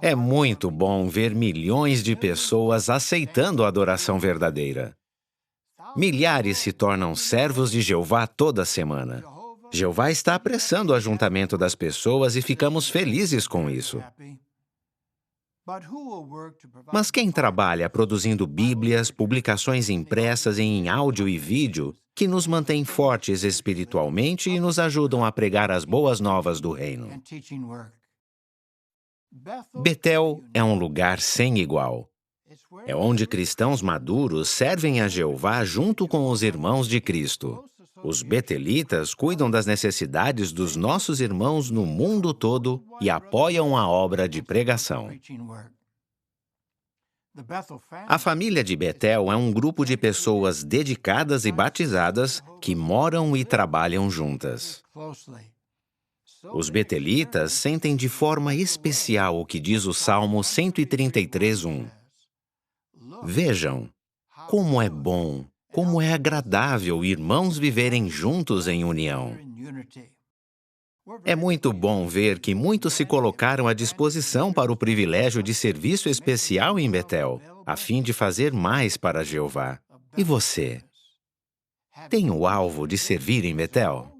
É muito bom ver milhões de pessoas aceitando a adoração verdadeira. Milhares se tornam servos de Jeová toda semana. Jeová está apressando o ajuntamento das pessoas e ficamos felizes com isso. Mas quem trabalha produzindo Bíblias, publicações impressas e em áudio e vídeo, que nos mantêm fortes espiritualmente e nos ajudam a pregar as boas novas do reino? Betel é um lugar sem igual. É onde cristãos maduros servem a Jeová junto com os irmãos de Cristo. Os betelitas cuidam das necessidades dos nossos irmãos no mundo todo e apoiam a obra de pregação. A família de Betel é um grupo de pessoas dedicadas e batizadas que moram e trabalham juntas. Os betelitas sentem de forma especial o que diz o Salmo 133:1. Vejam, como é bom, como é agradável irmãos viverem juntos em união. É muito bom ver que muitos se colocaram à disposição para o privilégio de serviço especial em Betel, a fim de fazer mais para Jeová. E você? Tem o alvo de servir em Betel?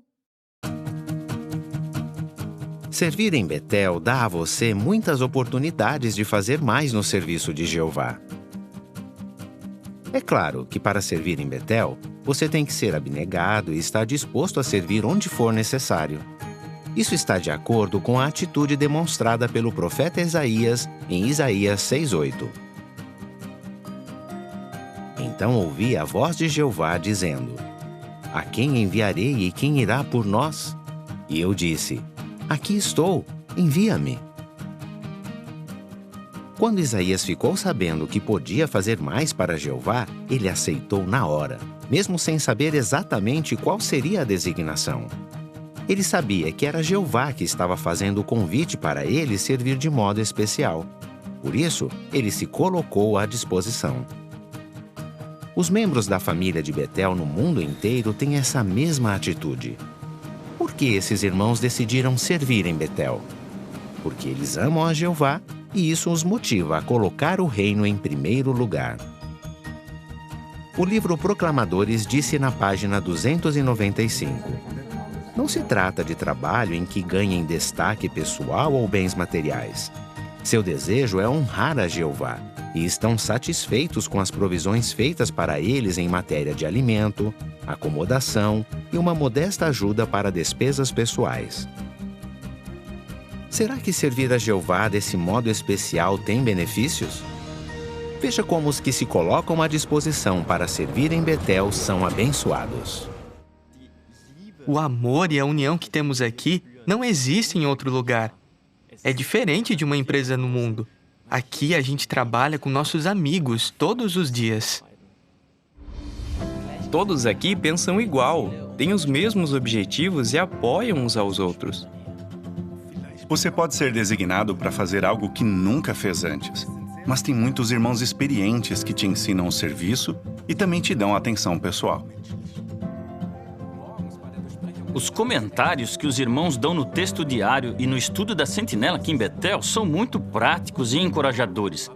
Servir em Betel dá a você muitas oportunidades de fazer mais no serviço de Jeová. É claro que para servir em Betel, você tem que ser abnegado e estar disposto a servir onde for necessário. Isso está de acordo com a atitude demonstrada pelo profeta Isaías em Isaías 6:8. Então ouvi a voz de Jeová dizendo: A quem enviarei e quem irá por nós? E eu disse: Aqui estou, envia-me. Quando Isaías ficou sabendo que podia fazer mais para Jeová, ele aceitou na hora, mesmo sem saber exatamente qual seria a designação. Ele sabia que era Jeová que estava fazendo o convite para ele servir de modo especial. Por isso, ele se colocou à disposição. Os membros da família de Betel no mundo inteiro têm essa mesma atitude. Por que esses irmãos decidiram servir em Betel? Porque eles amam a Jeová e isso os motiva a colocar o reino em primeiro lugar. O livro Proclamadores disse na página 295: Não se trata de trabalho em que ganhem destaque pessoal ou bens materiais. Seu desejo é honrar a Jeová e estão satisfeitos com as provisões feitas para eles em matéria de alimento, acomodação e uma modesta ajuda para despesas pessoais. Será que servir a Jeová desse modo especial tem benefícios? Veja como os que se colocam à disposição para servir em Betel são abençoados. O amor e a união que temos aqui não existem em outro lugar. É diferente de uma empresa no mundo. Aqui a gente trabalha com nossos amigos todos os dias. Todos aqui pensam igual, têm os mesmos objetivos e apoiam uns aos outros. Você pode ser designado para fazer algo que nunca fez antes, mas tem muitos irmãos experientes que te ensinam o serviço e também te dão atenção pessoal. Os comentários que os irmãos dão no texto diário e no estudo da Sentinela aqui em Betel são muito práticos e encorajadores.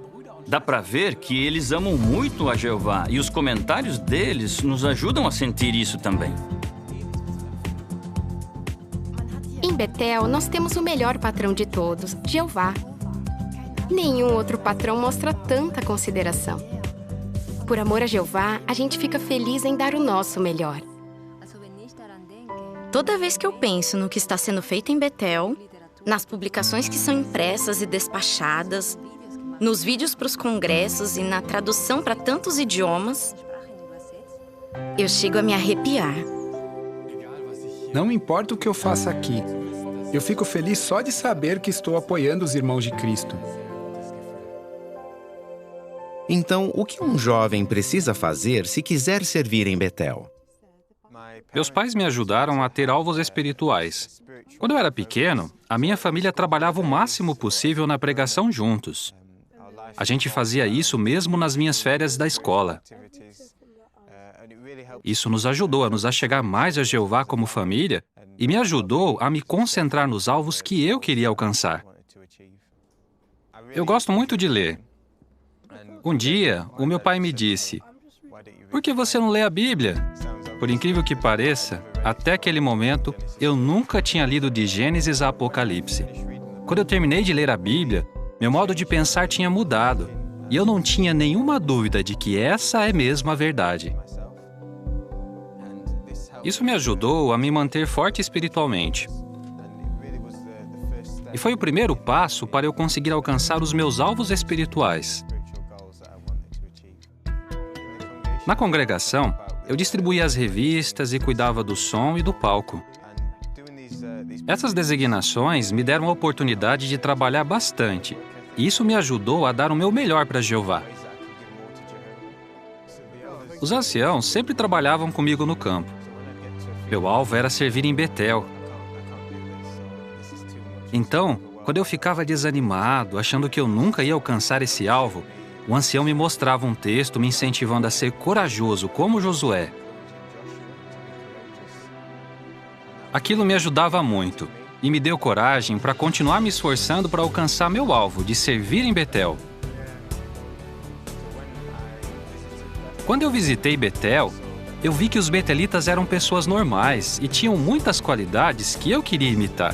Dá para ver que eles amam muito a Jeová e os comentários deles nos ajudam a sentir isso também. Em Betel, nós temos o melhor patrão de todos, Jeová. Nenhum outro patrão mostra tanta consideração. Por amor a Jeová, a gente fica feliz em dar o nosso melhor. Toda vez que eu penso no que está sendo feito em Betel, nas publicações que são impressas e despachadas, nos vídeos para os congressos e na tradução para tantos idiomas, eu chego a me arrepiar. Não importa o que eu faça aqui, eu fico feliz só de saber que estou apoiando os irmãos de Cristo. Então, o que um jovem precisa fazer se quiser servir em Betel? Meus pais me ajudaram a ter alvos espirituais. Quando eu era pequeno, a minha família trabalhava o máximo possível na pregação juntos. A gente fazia isso mesmo nas minhas férias da escola. Isso nos ajudou a nos achegar mais a Jeová como família e me ajudou a me concentrar nos alvos que eu queria alcançar. Eu gosto muito de ler. Um dia, o meu pai me disse: "Por que você não lê a Bíblia?" Por incrível que pareça, até aquele momento, eu nunca tinha lido de Gênesis a Apocalipse. Quando eu terminei de ler a Bíblia, meu modo de pensar tinha mudado, e eu não tinha nenhuma dúvida de que essa é mesmo a verdade. Isso me ajudou a me manter forte espiritualmente. E foi o primeiro passo para eu conseguir alcançar os meus alvos espirituais. Na congregação, eu distribuía as revistas e cuidava do som e do palco. Essas designações me deram a oportunidade de trabalhar bastante, e isso me ajudou a dar o meu melhor para Jeová. Os anciãos sempre trabalhavam comigo no campo. Meu alvo era servir em Betel. Então, quando eu ficava desanimado, achando que eu nunca ia alcançar esse alvo, o ancião me mostrava um texto me incentivando a ser corajoso como Josué. Aquilo me ajudava muito e me deu coragem para continuar me esforçando para alcançar meu alvo de servir em Betel. Quando eu visitei Betel, eu vi que os betelitas eram pessoas normais e tinham muitas qualidades que eu queria imitar.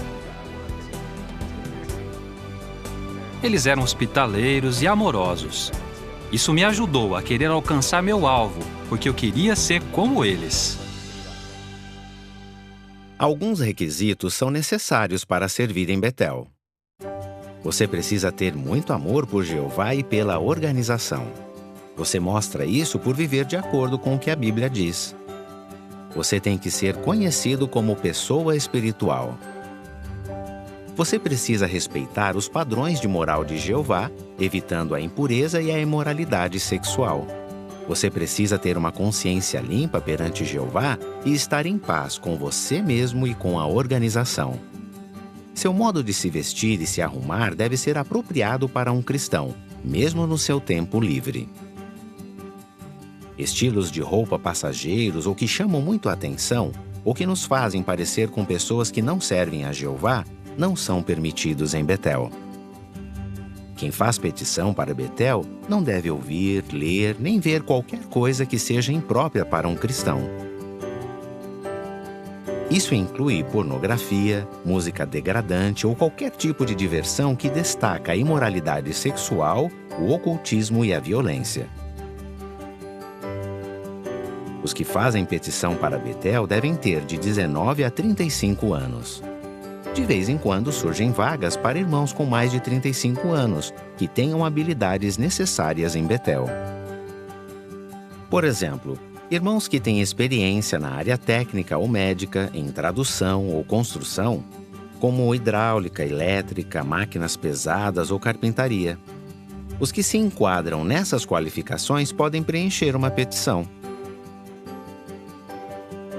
Eles eram hospitaleiros e amorosos. Isso me ajudou a querer alcançar meu alvo, porque eu queria ser como eles. Alguns requisitos são necessários para servir em Betel. Você precisa ter muito amor por Jeová e pela organização. Você mostra isso por viver de acordo com o que a Bíblia diz. Você tem que ser conhecido como pessoa espiritual. Você precisa respeitar os padrões de moral de Jeová, evitando a impureza e a imoralidade sexual. Você precisa ter uma consciência limpa perante Jeová e estar em paz com você mesmo e com a organização. Seu modo de se vestir e se arrumar deve ser apropriado para um cristão, mesmo no seu tempo livre. Estilos de roupa passageiros ou que chamam muito a atenção, ou que nos fazem parecer com pessoas que não servem a Jeová, não são permitidos em Betel. Quem faz petição para Betel não deve ouvir, ler, nem ver qualquer coisa que seja imprópria para um cristão. Isso inclui pornografia, música degradante ou qualquer tipo de diversão que destaca a imoralidade sexual, o ocultismo e a violência. Os que fazem petição para Betel devem ter de 19 a 35 anos. De vez em quando surgem vagas para irmãos com mais de 35 anos, que tenham habilidades necessárias em Betel. Por exemplo, irmãos que têm experiência na área técnica ou médica, em tradução ou construção, como hidráulica, elétrica, máquinas pesadas ou carpintaria. Os que se enquadram nessas qualificações podem preencher uma petição.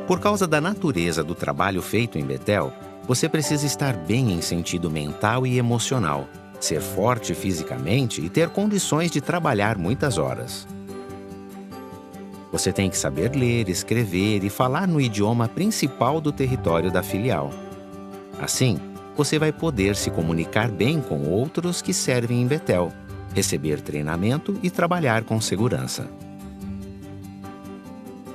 Por causa da natureza do trabalho feito em Betel, você precisa estar bem em sentido mental e emocional, ser forte fisicamente e ter condições de trabalhar muitas horas. Você tem que saber ler, escrever e falar no idioma principal do território da filial. Assim, você vai poder se comunicar bem com outros que servem em Betel, receber treinamento e trabalhar com segurança.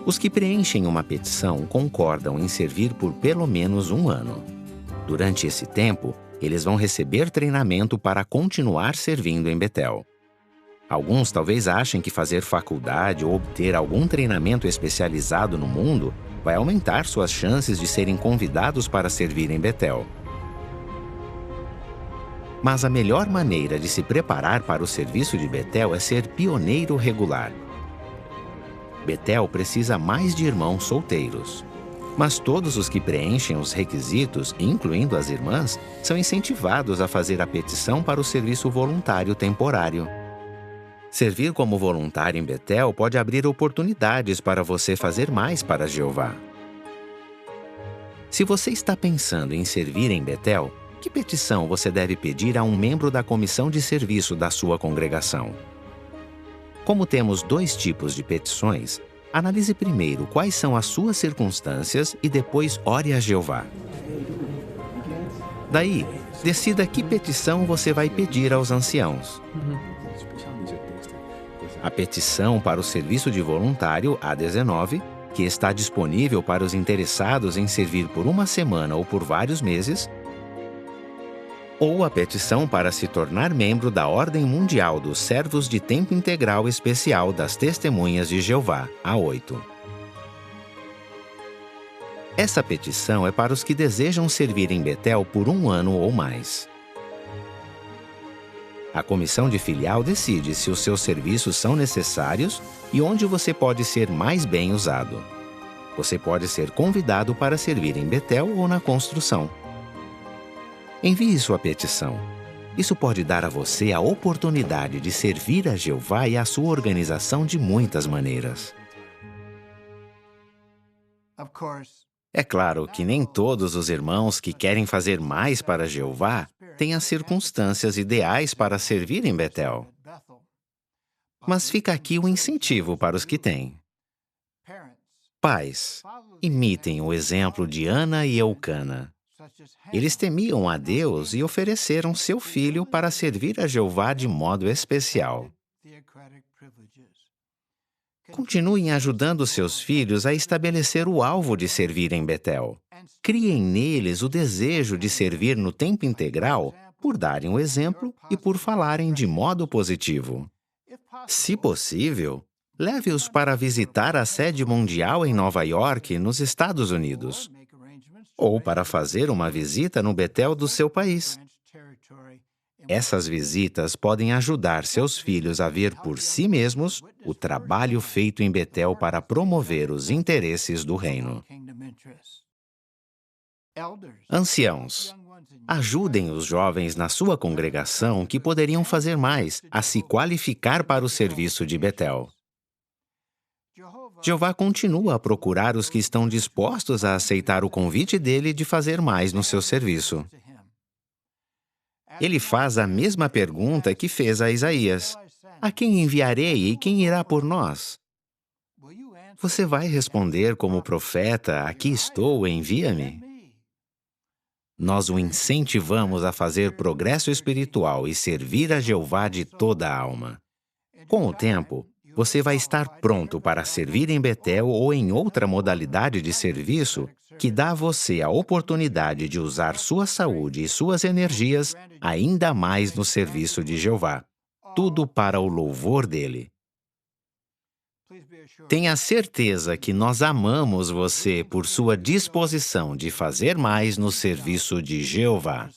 Os que preenchem uma petição concordam em servir por pelo menos 1 ano. Durante esse tempo, eles vão receber treinamento para continuar servindo em Betel. Alguns talvez achem que fazer faculdade ou obter algum treinamento especializado no mundo vai aumentar suas chances de serem convidados para servir em Betel. Mas a melhor maneira de se preparar para o serviço de Betel é ser pioneiro regular. Betel precisa mais de irmãos solteiros. Mas todos os que preenchem os requisitos, incluindo as irmãs, são incentivados a fazer a petição para o serviço voluntário temporário. Servir como voluntário em Betel pode abrir oportunidades para você fazer mais para Jeová. Se você está pensando em servir em Betel, que petição você deve pedir a um membro da comissão de serviço da sua congregação? Como temos 2 tipos de petições, analise primeiro quais são as suas circunstâncias e depois ore a Jeová. Daí, decida que petição você vai pedir aos anciãos. A petição para o serviço de voluntário A19, que está disponível para os interessados em servir por uma semana ou por vários meses, ou a petição para se tornar membro da Ordem Mundial dos Servos de Tempo Integral Especial das Testemunhas de Jeová, A8. Essa petição é para os que desejam servir em Betel por 1 ano ou mais. A comissão de filial decide se os seus serviços são necessários e onde você pode ser mais bem usado. Você pode ser convidado para servir em Betel ou na construção. Envie sua petição. Isso pode dar a você a oportunidade de servir a Jeová e a sua organização de muitas maneiras. É claro que nem todos os irmãos que querem fazer mais para Jeová têm as circunstâncias ideais para servir em Betel. Mas fica aqui o incentivo para os que têm. Pais, imitem o exemplo de Ana e Eucana. Eles temiam a Deus e ofereceram seu filho para servir a Jeová de modo especial. Continuem ajudando seus filhos a estabelecer o alvo de servir em Betel. Criem neles o desejo de servir no tempo integral por darem o exemplo e por falarem de modo positivo. Se possível, leve-os para visitar a sede mundial em Nova York, nos Estados Unidos, ou para fazer uma visita no Betel do seu país. Essas visitas podem ajudar seus filhos a ver por si mesmos o trabalho feito em Betel para promover os interesses do reino. Anciãos, ajudem os jovens na sua congregação que poderiam fazer mais a se qualificar para o serviço de Betel. Jeová continua a procurar os que estão dispostos a aceitar o convite dele de fazer mais no seu serviço. Ele faz a mesma pergunta que fez a Isaías: a quem enviarei e quem irá por nós? Você vai responder como profeta: aqui estou, envia-me? Nós o incentivamos a fazer progresso espiritual e servir a Jeová de toda a alma. Com o tempo, você vai estar pronto para servir em Betel ou em outra modalidade de serviço que dá a você a oportunidade de usar sua saúde e suas energias ainda mais no serviço de Jeová. Tudo para o louvor dele. Tenha certeza que nós amamos você por sua disposição de fazer mais no serviço de Jeová.